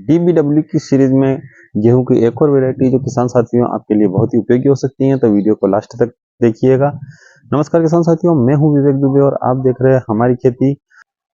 DBW की series में गेहूं की एक और वैरायटी जो किसान साथियों आपके लिए बहुत ही उपयोगी हो सकती है, तो वीडियो को लास्ट तक देखिएगा। नमस्कार किसान साथियों, मैं हूं विवेक दुबे और आप देख रहे हैं हमारी खेती।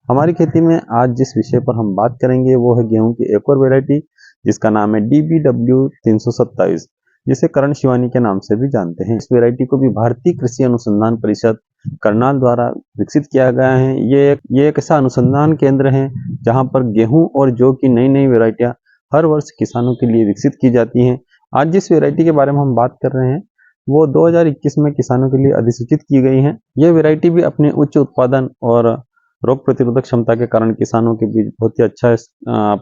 हमारी खेती में आज जिस विषय पर हम बात करेंगे वो है गेहूं की एक और वैरायटी जिसका नाम है DBW 327, जिसे करण शिवानी के नाम से भी जानते हैं। इस वैरायटी को भी भारतीय कृषि अनुसंधान परिषद करनाल द्वारा विकसित किया गया है। ये एक ऐसा अनुसंधान केंद्र है जहां पर गेहूं और जौ की नई नई वैरायटियां हर वर्ष किसानों के लिए विकसित की जाती हैं। आज जिस वैरायटी के बारे में हम बात कर रहे हैं वो 2021 में किसानों के लिए अधिसूचित की गई है। यह वैरायटी भी अपने उच्च उत्पादन और रोग प्रतिरोधक क्षमता के कारण किसानों के बीच बहुत ही अच्छा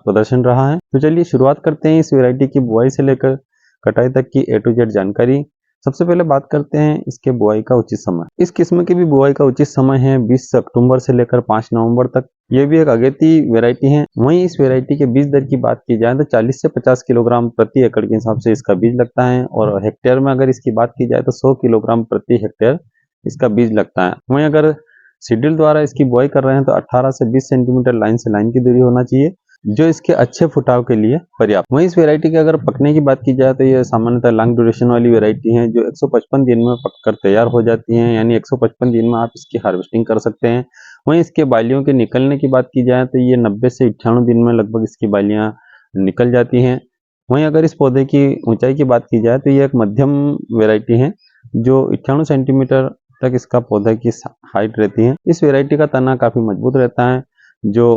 प्रदर्शन रहा है। तो चलिए शुरुआत करते हैं इस वैरायटी की बुआई से लेकर कटाई तक की A to Z जानकारी। सबसे पहले बात करते हैं इसके बुआई का उचित समय। इस किस्म की भी बुआई का उचित समय है 20 अक्टूबर से लेकर 5 नवंबर तक। ये भी एक अगेती वैरायटी है। वहीं इस वैरायटी के बीज दर की बात की जाए तो 40 से 50 किलोग्राम प्रति एकड़ के हिसाब से इसका बीज लगता है, और हेक्टेयर में अगर इसकी बात की जाए तो 100 किलोग्राम प्रति हेक्टेयर इसका बीज लगता है। वहीं अगर सीड्रिल द्वारा इसकी बुआई कर रहे हैं तो 18 से 20 सेंटीमीटर लाइन से लाइन की दूरी होना चाहिए, जो इसके अच्छे फुटाव के लिए पर्याप्त। वहीं इस वैरायटी की अगर पकने की बात की जाए तो ये सामान्यतः लॉन्ग ड्यूरेशन वाली वैरायटी है जो 155 दिन में पककर तैयार हो जाती है, यानी 155 दिन में आप इसकी हार्वेस्टिंग कर सकते हैं। वहीं इसके बालियों के निकलने की बात की जाए तो ये 90 से 98 दिन में लगभग इसकी बालियां निकल जाती हैं। वहीं अगर इस पौधे की ऊंचाई की बात की जाए तो ये एक मध्यम वैरायटी है जो 98 सेंटीमीटर तक इसका पौधा की हाइट रहती है। इस वैरायटी का तना काफी मजबूत रहता है जो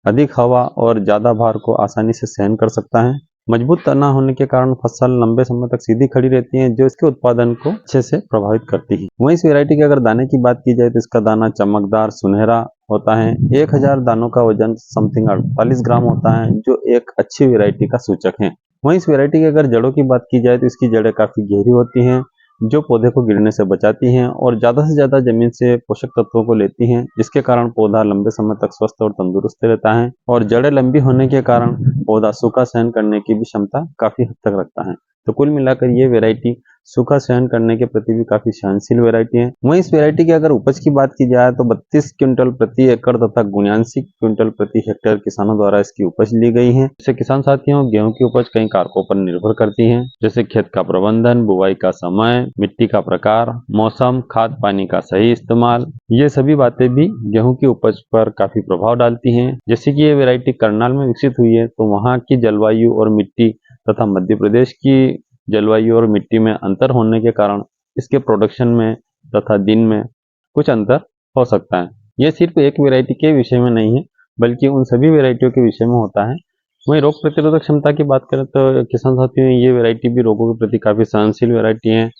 अधिक हवा और ज्यादा भार को आसानी से सहन कर सकता है। मजबूत तना होने के कारण फसल लंबे समय तक सीधी खड़ी रहती है, जो इसके उत्पादन को अच्छे से प्रभावित करती है। वहीं इस वैरायटी के अगर दाने की बात की जाए तो इसका दाना चमकदार सुनहरा होता है। 1000 दानों का वजन समथिंग 48 ग्राम होता है, जो एक अच्छी वैरायटी का सूचक है। वहीं इस वैरायटी की अगर जड़ों की बात की जाए तो इसकी जड़ें काफी गहरी होती हैं, जो पौधे को गिरने से बचाती हैं और ज्यादा से ज्यादा जमीन से पोषक तत्वों को लेती हैं, जिसके कारण पौधा लंबे समय तक स्वस्थ और तंदुरुस्त रहता है। और जड़ें लंबी होने के कारण पौधा सूखा सहन करने की भी क्षमता काफी हद तक रखता है। तो कुल मिलाकर ये वैरायटी सूखा सहन करने के प्रति भी काफी सहनशील वैरायटी है। वहीं इस वैरायटी की अगर उपज की बात की जाए तो 32 क्विंटल प्रति एकड़ तथा 79 क्विंटल प्रति हेक्टेयर किसानों द्वारा इसकी उपज ली गई है। जैसे किसान साथियों, गेहूं की उपज कई कारकों पर निर्भर करती है, जैसे खेत का प्रबंधन, बुवाई का समय, मिट्टी का प्रकार, मौसम, खाद पानी का सही इस्तेमाल। ये सभी बातें भी गेहूं की उपज पर काफी प्रभाव डालती हैं। जैसे कि ये वैरायटी करनाल में विकसित हुई है तो वहाँ की जलवायु और मिट्टी तथा मध्य प्रदेश की जलवायु और मिट्टी में अंतर होने के कारण इसके प्रोडक्शन में तथा दिन में कुछ अंतर हो सकता है। यह सिर्फ एक वैरायटी के विषय में नहीं है बल्कि उन सभी वैरायटियों के विषय में होता है। वहीं रोग प्रतिरोधक क्षमता की बात करें तो किसान साथियों, ये वैरायटी भी रोगों के प्रति काफी सहनशील वैरायटी है।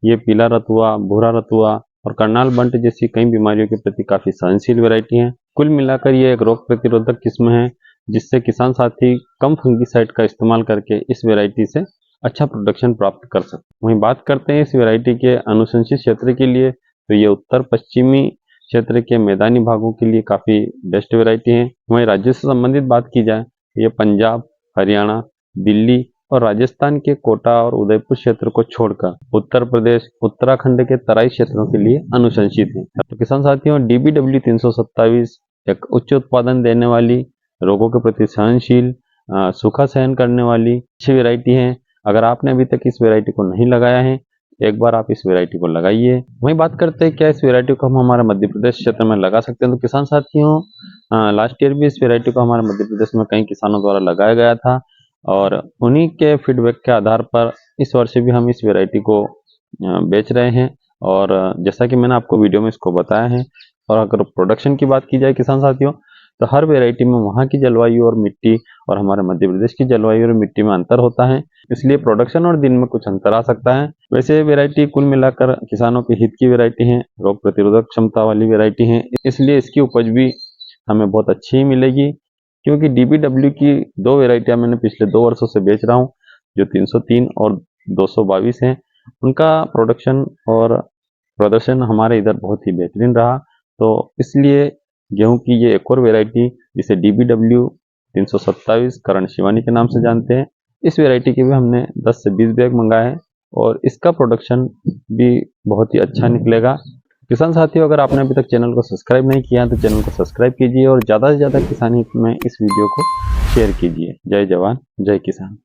ये पीला रतुआ, भूरा रतुआ और करनाल बंट जैसी कई बीमारियों के प्रति काफी सहनशील वैरायटी है। कुल मिलाकर ये एक रोग प्रतिरोधक किस्म है जिससे किसान साथी कम फंगीसाइड का इस्तेमाल करके इस वैरायटी से अच्छा प्रोडक्शन प्राप्त कर सकते। वहीं बात करते हैं इस वैरायटी के अनुशंसित क्षेत्र के लिए, तो ये उत्तर पश्चिमी क्षेत्र के मैदानी भागों के लिए काफी बेस्ट वैरायटी है। वहीं राज्य से संबंधित बात की जाए तो ये पंजाब, हरियाणा, दिल्ली और राजस्थान के कोटा और उदयपुर क्षेत्र को छोड़कर उत्तर प्रदेश, उत्तराखंड के तराई क्षेत्रों के लिए अनुशंसित है। तो किसान साथियों, DBW 327 एक उच्च उत्पादन देने वाली, रोगों के प्रति सहनशील, सूखा सहन करने वाली अच्छी वैरायटी है। अगर आपने अभी तक इस वैरायटी को नहीं लगाया है, एक बार आप इस वैरायटी को लगाइए। वहीं बात करते हैं क्या इस वैरायटी को हम हमारे मध्य प्रदेश क्षेत्र में लगा सकते हैं। तो किसान साथियों, लास्ट ईयर भी इस वैरायटी को हमारे मध्य प्रदेश में कई किसानों द्वारा लगाया गया था और उन्हीं के फीडबैक के आधार पर इस वर्ष भी हम इस वैरायटी को बेच रहे हैं। और जैसा कि मैंने आपको वीडियो में इसको बताया है, और अगर प्रोडक्शन की बात की जाए किसान साथियों, तो हर वैरायटी में वहाँ की जलवायु और मिट्टी और हमारे मध्य प्रदेश की जलवायु और मिट्टी में अंतर होता है, इसलिए प्रोडक्शन और दिन में कुछ अंतर आ सकता है। वैसे वैरायटी कुल मिलाकर किसानों के हित की वैरायटी है, रोग प्रतिरोधक क्षमता वाली वैरायटी है, इसलिए इसकी उपज भी हमें बहुत अच्छी ही मिलेगी। क्योंकि DBW की 2 वैरायटियां मैंने पिछले 2 वर्षों से बेच रहा हूँ, जो 303 और 222 हैं। उनका प्रोडक्शन और प्रदर्शन हमारे इधर बहुत ही बेहतरीन रहा, तो इसलिए गेहूं की ये एक और वैरायटी जिसे DBW 327 करण शिवानी के नाम से जानते हैं, इस वैरायटी के भी हमने 10 से 20 बैग मंगाए हैं और इसका प्रोडक्शन भी बहुत ही अच्छा निकलेगा। किसान साथियों, अगर आपने अभी तक चैनल को सब्सक्राइब नहीं किया है तो चैनल को सब्सक्राइब कीजिए और ज़्यादा से ज़्यादा किसानी में इस वीडियो को शेयर कीजिए। जय जवान जय किसान।